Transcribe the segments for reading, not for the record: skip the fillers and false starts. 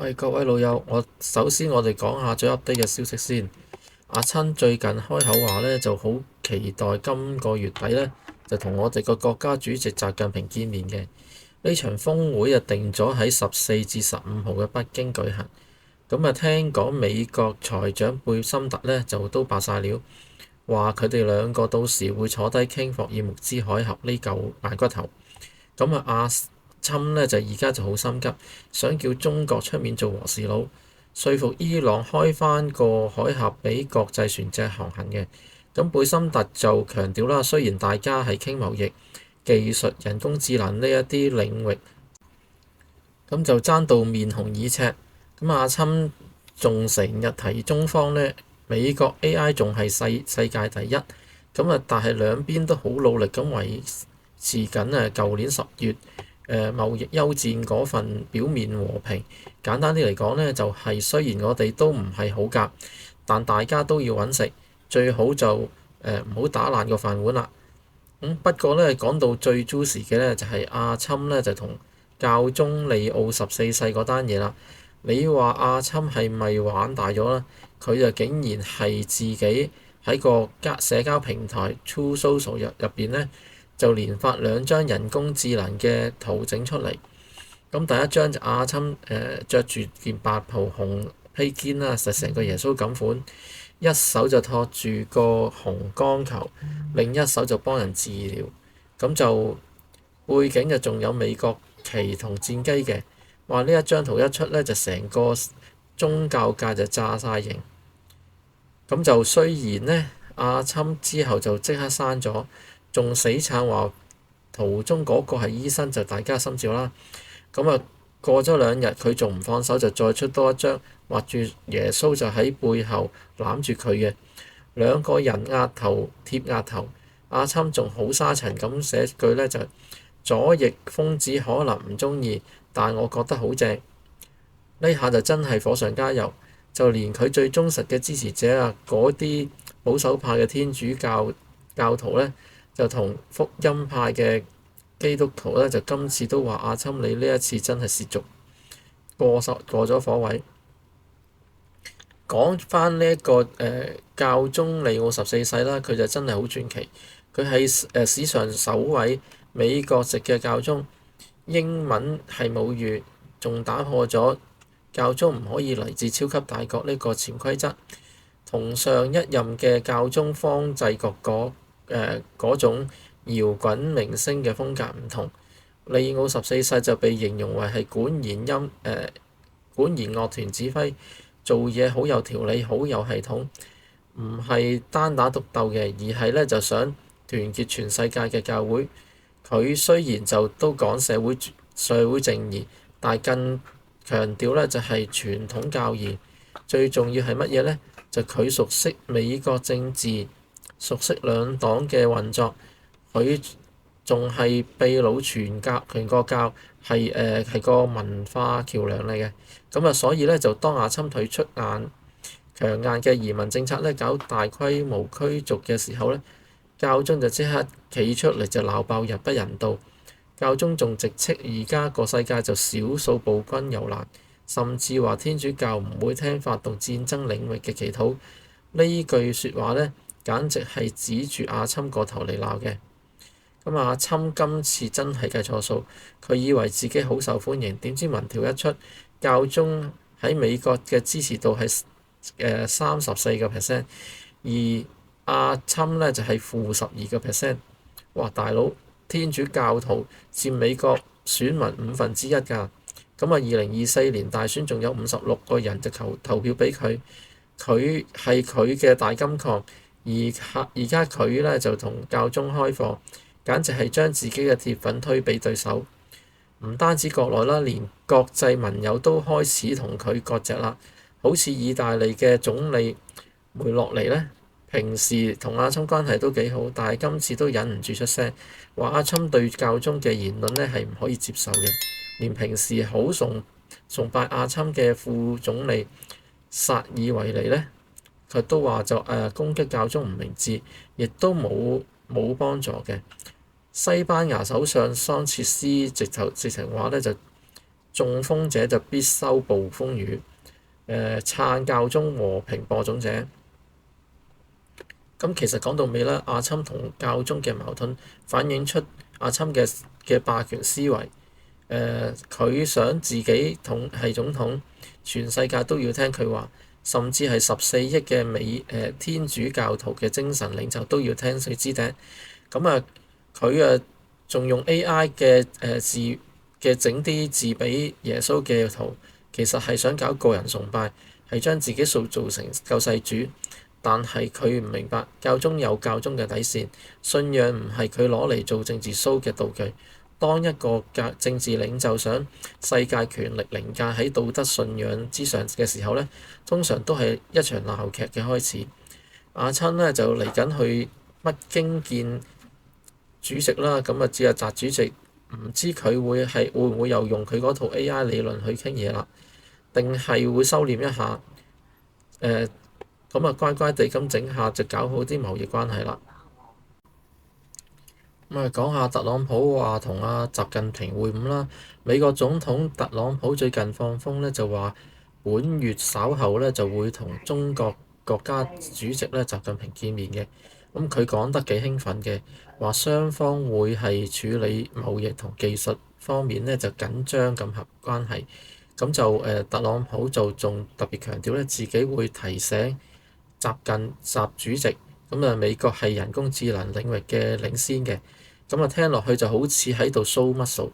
喂，各位老友，首先我哋講下最 update 嘅消息先。阿親最近開口話呢，就好期待今個月底呢，就同我哋個國家主席習近平見面嘅。呢場峰會啊定咗喺14至15號嘅北京舉行。咁啊，聽講美國財長貝森特呢，就都爆晒料，話佢哋兩個到時會坐低傾霍爾木茲海峽呢嚿硬骨頭。咁啊，阿侵呢就而家就好心急，想叫中國出面做和事佬，說服伊朗開返個海峽俾國際船隻航行嘅。咁貝森特就強調啦，雖然大家係傾貿易、技術、人工智能呢一啲領域，咁就爭到面紅耳赤。咁阿侵仲成日提中方呢，美國 AI 仲係世界第一。咁啊，但係兩邊都好努力咁維持緊舊年10月貿易休戰嗰份表面和平。簡單啲嚟講呢，就係雖然我哋都唔係好夾，但大家都要揾食，最好就唔好打爛個飯碗啦。不過呢，講到最 juicy 嘅呢，就係阿侵呢，就同教宗利奧14世嗰單嘢啦。你話阿侵係咪玩大咗呢？佢就竟然係自己喺個社交平台 Truth Social 入邊呢，就連發2張人工智能嘅圖整出嚟。咁第一張就阿侵著住件白袍紅披肩啦，實成個耶穌咁款，一手就托住個紅光球，另一手就幫人治療。咁就背景就仲有美國旗同戰機嘅。話呢一張圖一出呢，就成個宗教界就炸晒型。咁就雖然呢，阿侵之後就即刻刪咗，仲死撐話圖中嗰個係醫生，就大家心照啦。咁啊，過咗2日佢仲唔放手，就再出多一張畫住耶穌就喺背後攬住佢嘅兩個人額頭貼額頭。阿侵仲好沙塵咁寫句呢，就左翼瘋子可能唔中意，但我覺得好正。呢下就真係火上加油，就連佢最忠實嘅支持者啊，嗰啲保守派嘅天主教徒呢，就同福音派嘅基督徒呢，就今次都話阿侵你呢一次真係褻瀆，過咗火位。講返呢一個教宗利奧14世啦，佢就真係好傳奇。佢係史上首位美國籍嘅教宗，英文係母語，仲打破咗教宗唔可以嚟自超級大國呢個潛規則。同上一任嘅教宗方濟各嗰種搖滾明星嘅風格唔同，利奧14世就被形容為係管弦樂團指揮，做嘢好有條理，好有系統，唔係單打獨鬥嘅，而係呢就想團結全世界嘅教會。佢雖然就都講社會正義，但更強調呢就係傳統教義。最重要係乜嘢呢？就佢熟悉美國政治，熟悉兩黨嘅運作，佢仲係秘魯全國教係個文化橋梁嚟嘅。咁啊，所以呢，就當阿侵退出強硬嘅移民政策呢，搞大規模驅逐嘅時候呢，教宗就即刻企出嚟就鬧爆人不人道。教宗仲直斥而家個世界就少數暴君遊難，甚至話天主教唔會聽發動戰爭領域嘅祈禱。呢句説話呢，簡直係指住阿侵個頭嚟鬧嘅。咁阿侵今次真係計錯數，佢以為自己好受歡迎，點知民調一出，教宗喺美國嘅支持度係34%，而阿侵呢就係-12%。哇！大佬，天主教徒佔美國選民1/5㗎。咁啊，2024年大選仲有56個人就投票俾佢，佢係佢嘅大金礦。而家佢呢就同教宗開放，簡直係將自己嘅鐵粉推俾對手。唔單止國內啦，連國際盟友都開始同佢割席啦。好似意大利嘅總理梅洛尼呢，平時同阿侵關係都幾好，但係今次都忍唔住出聲，話阿侵對教宗嘅言論呢係唔可以接受嘅。連平時好崇拜阿侵嘅副總理薩爾維尼呢，佢都話就攻擊教宗唔明智，亦都冇幫助嘅。西班牙首相桑切斯直情話呢，就中風者就必收暴風雨。撐教宗和平播種者。咁其實講到尾咧，阿侵同教宗嘅矛盾反映出阿侵嘅霸權思維。佢想自己係總統，全世界都要聽佢話，甚至係14億嘅天主教徒嘅精神領袖都要聽佢支笛。咁啊，佢仲用 AI 字嘅整啲字俾耶穌嘅圖，其實係想搞個人崇拜，係將自己塑造成救世主。但係佢唔明白教宗有教宗嘅底線，信仰唔係佢攞嚟做政治 show 嘅道具。當一個政治領袖想世界權力凌駕喺道德信仰之上嘅時候呢，通常都係一場鬧劇嘅開始。阿親呢就嚟緊去北京見主席啦，咁啊，只係習主席唔知佢會唔會又用佢嗰套 AI 理論去傾嘢啦，定係會收斂一下？咁啊，乖乖地咁整下就搞好啲貿易關係啦。咁啊，講下特朗普話同阿習近平會晤啦。美國總統特朗普最近放風咧，就話本月稍後咧就會同中國國家主席咧習近平見面嘅。咁佢講得幾興奮嘅，話雙方會係處理貿易同技術方面咧就緊張咁合關係。咁就特朗普就仲特別強調咧，自己會提醒習主席，咁啊美國係人工智能領域嘅領先嘅。咁啊聽落去就好似喺度 show muscle，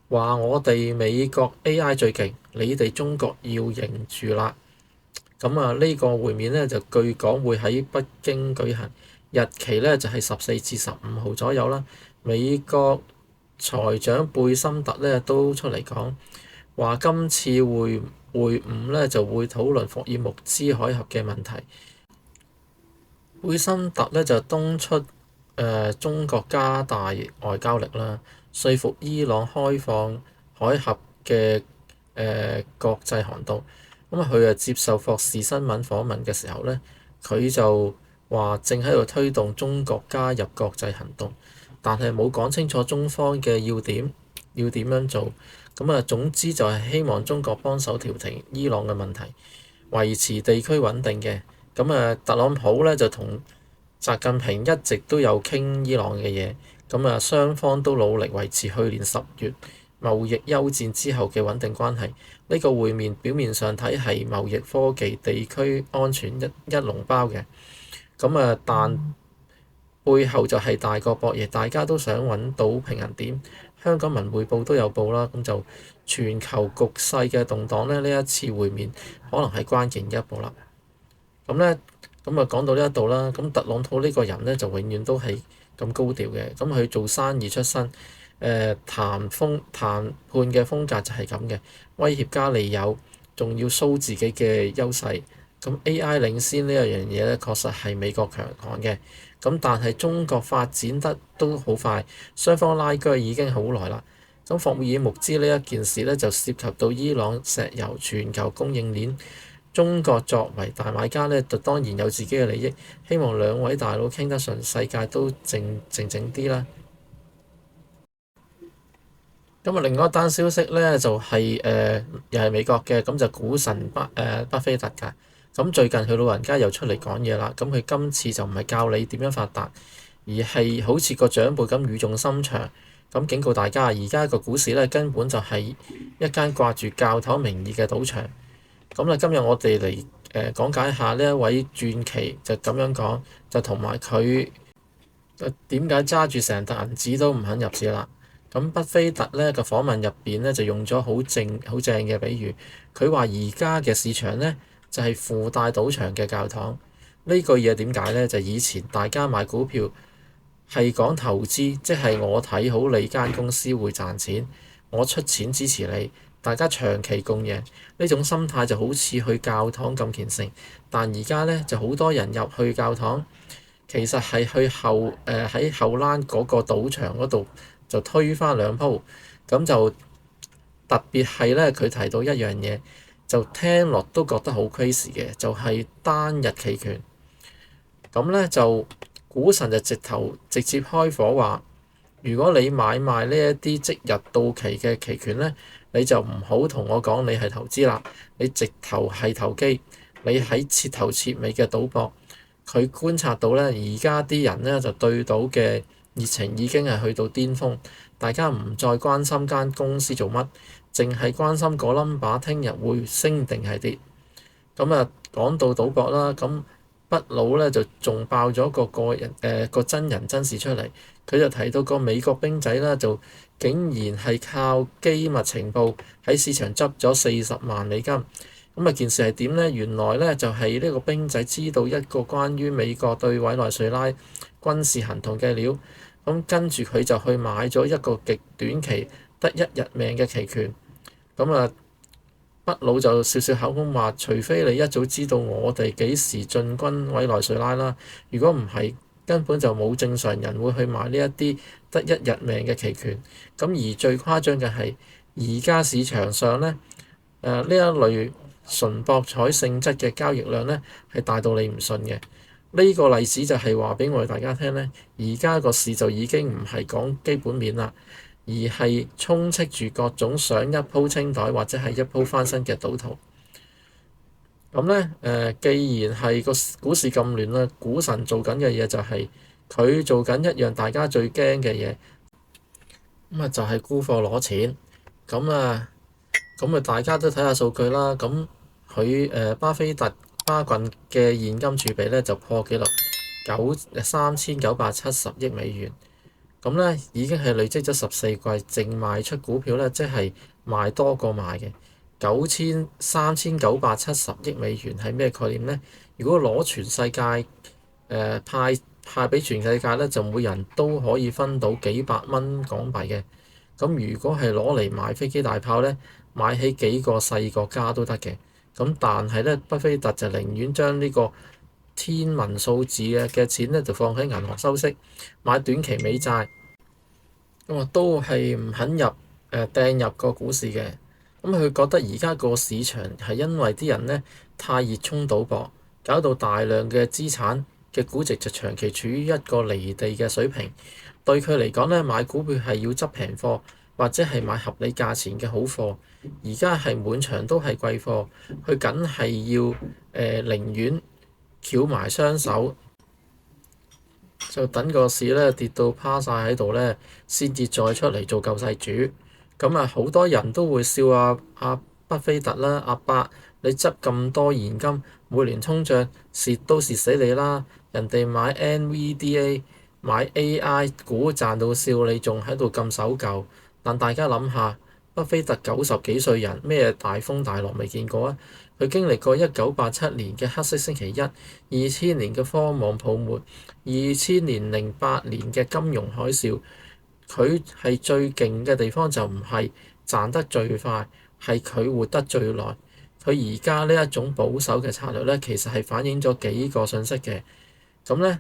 話我哋美國 AI 最勁，你哋中國要認住啦。咁啊呢個會面咧就據講會喺北京舉行，日期咧就係14至15號左右啦。美國財長貝森特咧都出嚟講，話今次會晤咧就會討論霍爾木茲海峽嘅問題。貝森特咧就敦促中國加大外交力啦，說服伊朗開放海峽嘅國際航道。咁啊，佢接受霍士新聞訪問嘅時候咧，佢就話正喺度推動中國加入國際行動，但係冇講清楚中方嘅要點樣做。咁啊，總之就係希望中國幫手調停伊朗嘅問題，維持地區穩定嘅。咁啊，特朗普咧就同習近平一直都有傾伊朗嘅嘢，咁啊雙方都努力維持去年10月貿易休戰之後嘅穩定關係。呢個會面表面上睇係貿易、科技、地區安全一籠包嘅，咁啊但背後就係大國博弈，大家都想揾到平衡點。香港文匯報都有報啦，咁就全球局勢嘅動盪咧，呢一次會面可能係關鍵嘅一步啦。咁咧，咁啊講到呢一度啦，咁特朗普呢個人咧就永遠都係咁高調嘅，咁佢做生意出身，談判嘅風格就係咁嘅，威脅加利誘，仲要 show 自己嘅優勢。咁 AI 領先呢一樣嘢咧，確實係美國強項嘅，咁但係中國發展得都好快，雙方拉鋸已經好耐啦。咁霍爾木茲呢一件事咧，就涉及到伊朗石油全球供應鏈。中國作為大買家咧，就當然有自己嘅利益，希望兩位大佬傾得順，世界都靜啲啦。咁啊，另外一單消息咧就係又係美國嘅，咁就股神巴菲特㗎。咁最近佢老人家又出嚟講嘢啦，咁佢今次就唔係教你點樣發達，而係好似個長輩咁語重心長，咁警告大家，而家個股市咧根本就係一間掛住教頭名義嘅賭場。咁咧，今日我哋嚟講解下呢一位傳奇就咁樣講，就同埋佢點解揸住成沓銀紙都唔肯入市啦。咁巴菲特咧個訪問入邊咧就用咗好正嘅比喻，佢話而家嘅市場咧就係附帶賭場嘅教堂。呢句嘢點解咧？就以前大家買股票係講投資，即係我睇好你間公司會賺錢，我出錢支持你。大家長期共贏，呢種心態就好似去教堂咁虔誠。但而家咧就好多人入去教堂，其實係去喺後欄嗰個賭場嗰度就推翻兩鋪。咁就特別係咧，佢提到一樣嘢，就聽落都覺得好 crazy 嘅，就係單日期權。咁咧就股神就直接開火話，如果你買賣呢一啲即日到期嘅期權咧，你就唔好同我講你係投資啦，你直頭係投機，你喺徹頭徹尾嘅賭博。佢觀察到咧，而家啲人咧就對賭嘅熱情已經係去到巔峰，大家唔再關心間公司做乜，淨係關心個 number 聽日會升定係跌。咁啊，講到賭博啦，咁畢魯咧就仲爆咗個真人真事出嚟，佢就提到個美國兵仔啦，就竟然係靠機密情報喺市場執咗40萬美金。咁啊，件事係點呢？原來咧就係呢個兵仔知道一個關於美國對委內瑞拉軍事行動嘅料，咁跟住佢就去買咗一個極短期得1日命嘅期權。咁啊，畢魯就笑笑口咁話：除非你一早知道我哋幾時進軍委內瑞拉啦，如果唔係，根本就冇正常人會去買呢一啲得1日命嘅期權。咁而最誇張嘅係，而家市場上咧，呢一類純博彩性質嘅交易量咧係大到你唔信嘅。呢個例子就係話俾我哋大家聽咧，而家個市就已經唔係講基本面啦，而係充斥住各種想一鋪清袋或者係一鋪翻身嘅賭徒。咁咧既然係個股市咁亂啦，股神做緊嘅嘢就係佢做緊一樣大家最驚嘅嘢，咁啊就係沽貨攞錢。咁啊大家都睇下數據啦。咁佢巴菲特巴郡嘅現金儲備咧就破紀錄3970億美元。咁咧已經係累積咗14季，淨賣出股票咧即係賣多過賣嘅。3970億美元係咩概念呢？如果攞全世界派俾全世界咧，就每人都可以分到幾百蚊港幣嘅。咁如果係攞嚟買飛機大炮咧，買起幾個細國家都得嘅。咁但係咧，巴菲特就寧願將呢個天文數字嘅錢咧，就放喺銀行收息，買短期美債。咁啊，都係唔肯掟入個股市嘅。咁佢覺得而家個市場係因為啲人咧太熱衷賭博，搞到大量嘅資產嘅估值就長期處於一個離地嘅水平。對佢嚟講咧，買股票係要執平貨，或者係買合理價錢嘅好貨。而家係滿場都係貴貨，佢梗係要寧願翹埋雙手，就等個市咧跌到趴晒喺度咧，先至再出嚟做救世主。咁啊，好多人都會笑阿巴菲特啦，阿伯你執咁多現金，每年通脹蝕都蝕死你啦！人哋買 NVDA 買 AI 股賺到笑，你仲喺度咁守舊。但大家諗下，巴菲特90幾歲人，咩大風大浪未見過啊？佢經歷過1987年嘅黑色星期一、2000年嘅科網泡沫、2008年嘅金融海嘯。佢係最勁嘅地方就唔係賺得最快，係佢活得最耐。佢而家呢一種保守嘅策略咧，其實係反映咗幾個信息嘅。咁咧，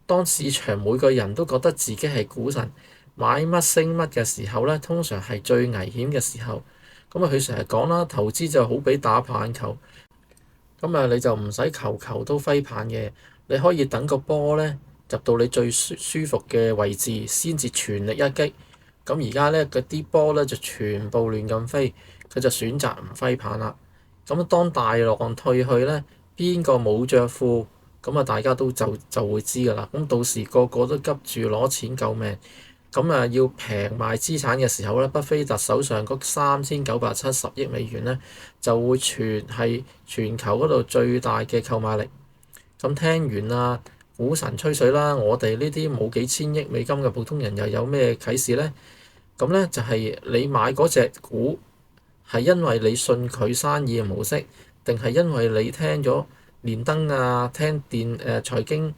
當市場每個人都覺得自己係股神，買乜升乜嘅時候咧，通常係最危險嘅時候。咁啊，佢成日講啦，投資就好比打棒球。咁啊，你就唔使球球都揮棒嘅，你可以等個波咧入到你最舒服嘅位置，先至全力一擊。咁而家咧嗰啲波咧就全部亂咁飛，佢就選擇唔揮棒啦。咁當大浪退去咧，邊個冇着褲？咁啊，大家都就會知㗎啦。咁到時個個都急住攞錢救命。咁啊，要平賣資產嘅時候咧，巴菲特手上嗰3970億美元咧，就會係全球嗰度最大嘅購買力。咁聽完啦，股神吹水啦，我哋呢啲冇幾千億美金嘅普通人又有咩啟示呢？咁咧就係你買嗰隻股係因為你信佢生意嘅模式，定係因為你聽咗連登啊、聽財經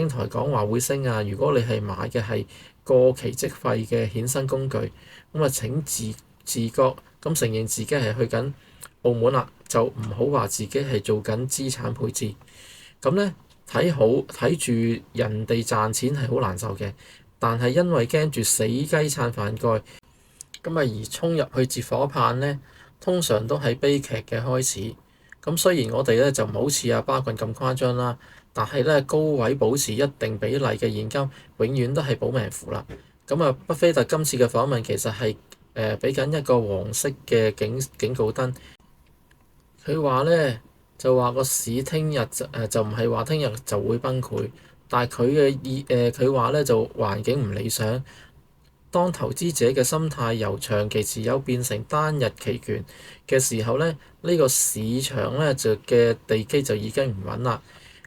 台講話會升啊？如果你係買嘅係過期即廢嘅衍生工具，咁啊請自覺咁承認自己係去緊澳門啦，就唔好話自己係做緊資產配置。咁咧睇住人哋賺錢係好難受嘅，但係因為驚住死雞撐飯蓋，咁啊而衝入去接火棒咧，通常都係悲劇嘅開始。咁雖然我哋咧就唔好似阿巴郡咁誇張啦，但係咧高位保持一定比例嘅現金，永遠都係保命符啦。咁啊，巴菲特今次嘅訪問其實係俾緊一個黃色嘅警告燈。佢話呢，就話個市聽日就唔係話聽日就會崩潰，但係佢話呢，就環境唔理想。當投資者嘅心態由長期持有變成單日期權嘅時候呢，呢個市場呢就嘅地基就已經唔穩啦。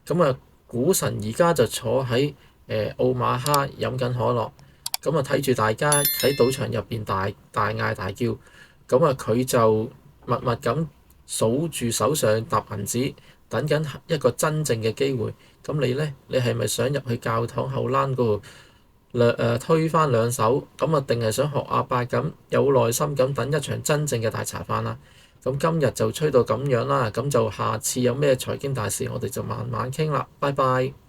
咁啊，股神而家就坐喺奧馬哈飲緊可樂，咁啊睇住大家喺賭場入邊大嗌大叫，咁啊佢就默默咁數住手上沓銀紙，等緊一個真正嘅機會。咁你呢？你係咪想入去教堂後欄嗰度推翻兩手？咁啊，定係想學阿伯咁有耐心咁等一場真正嘅大茶飯啦？咁今日就吹到咁樣啦，咁就下次有咩財經大事，我哋就慢慢傾啦。拜拜。